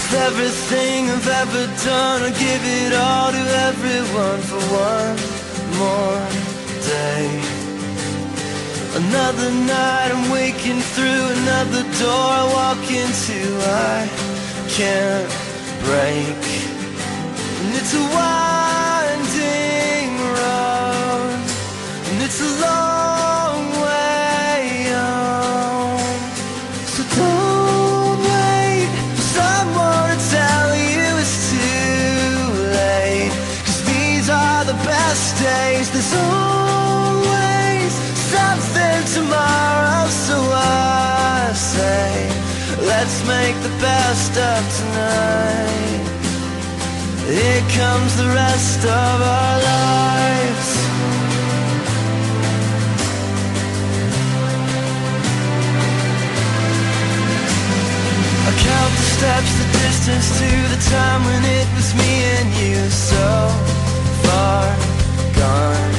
With everything I've ever done, I give it all to everyone for one more day. Another night I'm waking through another door I walk into, I can't break. And it's a winding road, and it's a long way home. So don't wait for someone to tell you it's too late, 'cause these are the best days. There's always something tomorrow, so I say, let's make the best of tonight. Here comes the rest of our lives. I count the steps, the distance to the time when it was me and you, so far gone.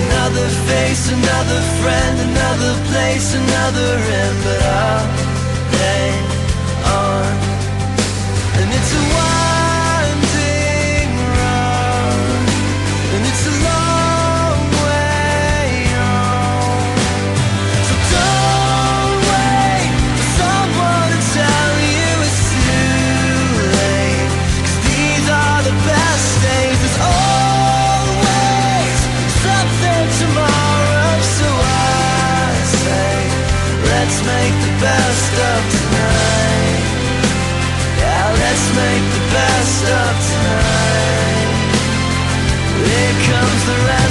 Another face, another friend, another place, another end, but I'll hang on. And it's a winding road, and it's a long way home. So don't wait for someone to tell you it's too late, 'cause these are the best days. There's always something tomorrow, so I say, let's make the best of tonight. Yeah, let's make the best of tonight. Here comes the rest.